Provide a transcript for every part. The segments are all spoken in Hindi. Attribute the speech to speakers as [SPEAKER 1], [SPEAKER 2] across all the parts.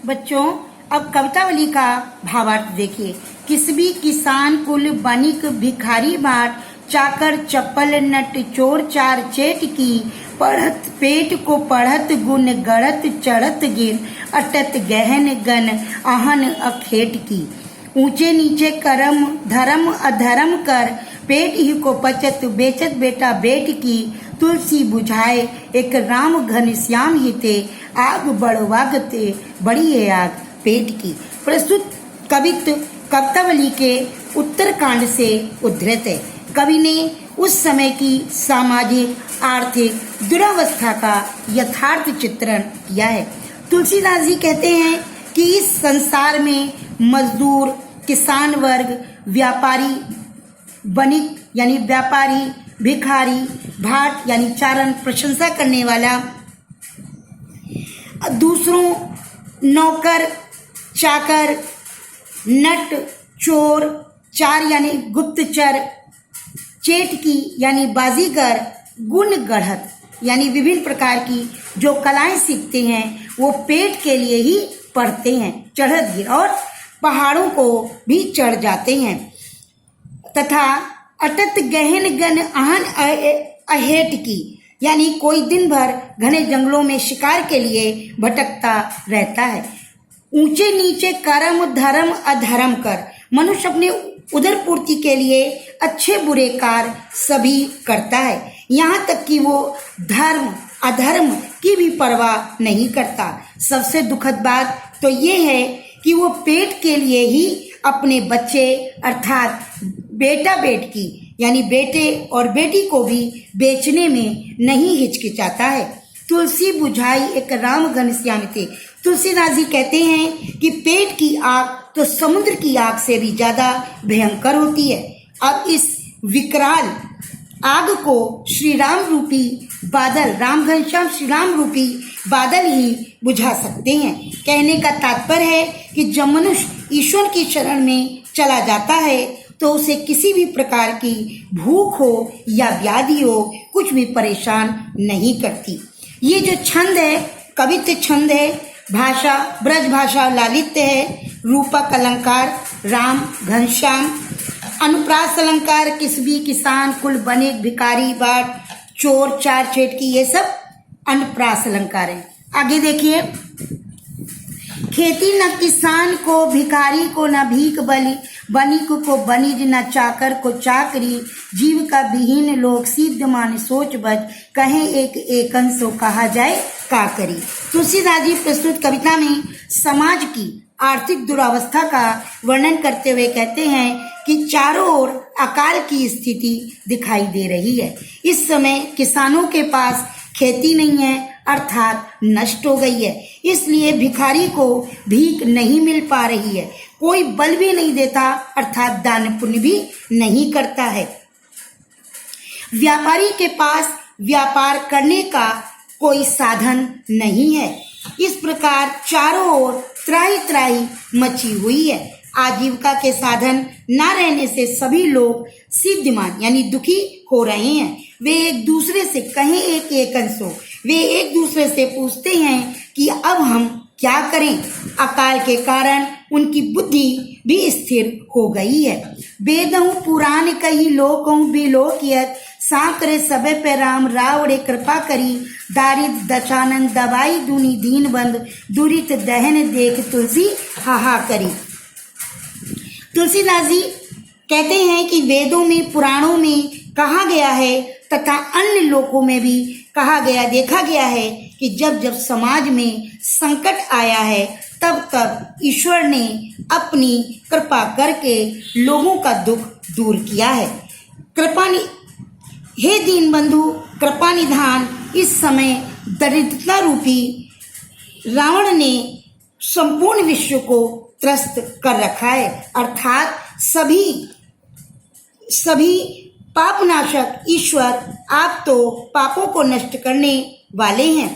[SPEAKER 1] बच्चों, अब कवितावली का भावार्थ देखिए। किसबी किसान कुल बनिक भिखारी बाट, चाकर चप्पल नट चोर चार चेट की, पढ़त पेट को पढ़त गुण गढ़त चढ़त गिर, अटत गहन गन आहन अखेट की। ऊंचे नीचे करम धर्म अधर्म कर, पेट ही को पचत बेचत बेटा बेट की। तुलसी बुझाए एक राम घन श्याम हिते, आग बढ़वागते बड़ी है आग पेट की। प्रस्तुत कवितावली के उत्तरकांड से उद्धृत है। कवि ने उस समय की सामाजिक आर्थिक दुरावस्था का यथार्थ चित्रण किया है। तुलसीदास जी कहते हैं कि इस संसार में मजदूर, किसान वर्ग, व्यापारी, बनिक यानी व्यापारी, भिखारी, भाट यानी चारण, प्रशंसा करने वाला, दूसरों, नौकर, चाकर, नट, चोर, चार यानी गुप्तचर, चेटकी यानी बाजीगर, गुण गढ़त यानी विभिन्न प्रकार की जो कलाएं सीखते हैं वो पेट के लिए ही पढ़ते हैं, चढ़त गिर और पहाड़ों को भी चढ़ जाते हैं, तथा अटत गहन गन आहन अहेट की यानी कोई दिन भर घने जंगलों में शिकार के लिए भटकता रहता है। ऊंचे नीचे कर्म धर्म अधर्म कर, मनुष्य अपने उदर पूर्ति के लिए अच्छे बुरे कार्य सभी करता है, यहाँ तक कि वो धर्म अधर्म की भी परवाह नहीं करता। सबसे दुखद बात तो ये है कि वो पेट के लिए ही अपने बच्चे अर्थात बेटा बेटकी यानी बेटे और बेटी को भी बेचने में नहीं हिचकिचाता है। तुलसी बुझाई एक राम घन श्याम थे। तुलसीदास जी कहते हैं कि पेट की आग तो समुद्र की आग से भी ज्यादा भयंकर होती है। अब इस विकराल आग को श्री राम रूपी बादल, राम घनश्याम श्री राम रूपी बादल ही बुझा सकते हैं। कहने का तात्पर्य है कि जब मनुष्य ईश्वर की शरण में चला जाता है तो उसे किसी भी प्रकार की भूख हो या व्याधि हो कुछ भी परेशान नहीं करती। ये जो छंद है, कवित्व छंद है, भाषा ब्रज भाषा लालित्य है, रूपक अलंकार राम घनश्याम, अनुप्रास अलंकार किसबी किसान कुल बनिक भिखारी बाट चोर चार चेटकी, ये सब अनुप्रास अलंकार है। आगे देखिए, खेती न किसान को भिखारी को न भीख बलि, बनिक को बनिज न चाकर को चाकरी, जीव का विहीन लोक सिद्ध मान सोच बज, कहे एक एकन सो कहा जाए का करी। तुलसीदास जी प्रस्तुत कविता में समाज की आर्थिक दुरावस्था का वर्णन करते हुए कहते हैं कि चारों ओर अकाल की स्थिति दिखाई दे रही है। इस समय किसानों के पास खेती नहीं है अर्थात नष्ट हो गई है, इसलिए भिखारी को भीख नहीं मिल पा रही है, कोई बल भी नहीं देता अर्थात दान पुण्य भी नहीं करता है। व्यापारी के पास व्यापार करने का कोई साधन नहीं है। इस प्रकार चारों ओर त्राही त्राही मची हुई है। आजीविका के साधन न रहने से सभी लोग सिद्धमान यानी दुखी हो रहे हैं। वे एक दूसरे से कहें एक अंशों, वे एक दूसरे से पूछते हैं कि अब हम क्या करें। अकाल के कारण उनकी बुद्धि भी स्थिर हो गई है। वेदहूँ पुराण कही लोकहूँ बिलोकियत, साकरे सबे पे राम रावड़े कृपा करी, दारिद दशानन दवाई दूनी दीन बंद, दुरित दहन देख तुलसी हाहा करी। तुलसीदास जी कहते हैं कि वेदों में पुराणों में कहा गया है तथा अन्य लोकों में भी कहा गया देखा गया है कि जब जब समाज में संकट आया है तब तब ईश्वर ने अपनी कृपा करके लोगों का दुख दूर किया है। कृपा हे दीन बंधु कृपा निधान, इस समय दरिद्रता रूपी रावण ने संपूर्ण विश्व को त्रस्त कर रखा है अर्थात सभी पापनाशक ईश्वर आप तो पापों को नष्ट करने वाले हैं,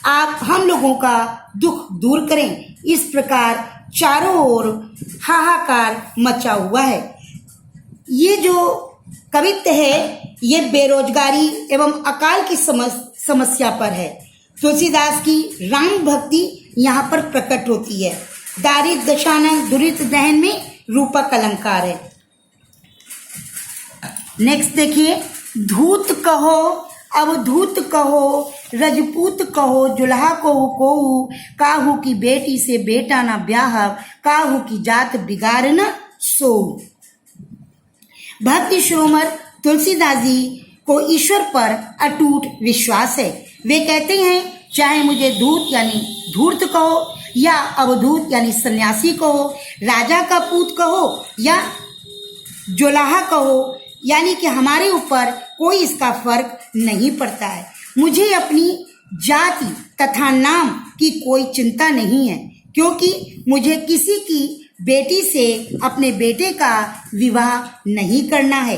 [SPEAKER 1] आप हम लोगों का दुख दूर करें। इस प्रकार चारों ओर हाहाकार मचा हुआ है। ये जो कवित्व है ये बेरोजगारी एवं अकाल की समस्या पर है। तुलसीदास की राम भक्ति यहाँ पर प्रकट होती है। दारिद्र दशानन दुरित दहन में रूपक अलंकार है। नेक्स्ट देखिए, धूत कहो अवधूत कहो रजपूत कहो जुल्हा कोहू काहू की बेटी से बेटा न ब्याह काहू की जात बिगाड़ न सो। भक्ति शिरोमणि तुलसीदास जी को ईश्वर पर अटूट विश्वास है। वे कहते हैं चाहे मुझे धूत यानी धूर्त कहो या अवधूत यानी सन्यासी कहो, राजा का पूत कहो या जोलाहा कहो, यानी कि हमारे ऊपर कोई इसका फर्क नहीं पड़ता है। मुझे अपनी जाति तथा नाम की कोई चिंता नहीं है, क्योंकि मुझे किसी की बेटी से अपने बेटे का विवाह नहीं करना है।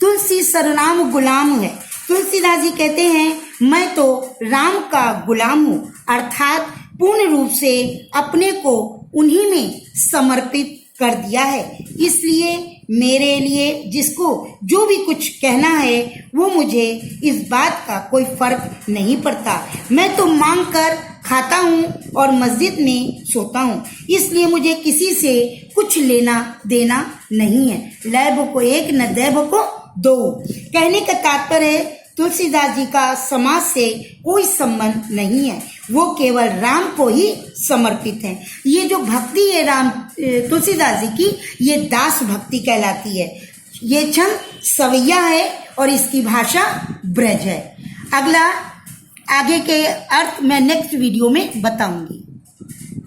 [SPEAKER 1] तुलसी सर्वनाम गुलाम है। तुलसीदास जी कहते हैं मैं तो राम का गुलाम हूँ, अर्थात पूर्ण रूप से अपने को उन्हीं में समर्पित कर दिया है। इसलिए मेरे लिए जिसको जो भी कुछ कहना है वो मुझे इस बात का कोई फर्क नहीं पड़ता। मैं तो मांग कर खाता हूँ और मस्जिद में सोता हूँ, इसलिए मुझे किसी से कुछ लेना देना नहीं है। लैब को एक न दैब को दो। कहने का तात्पर्य है तुलसीदास जी का समाज से कोई संबंध नहीं है, वो केवल राम को ही समर्पित हैं। ये जो भक्ति है राम तुलसीदास जी की, ये दास भक्ति कहलाती है। ये छंद सवैया है और इसकी भाषा ब्रज है। अगला आगे के अर्थ मैं नेक्स्ट वीडियो में बताऊंगी।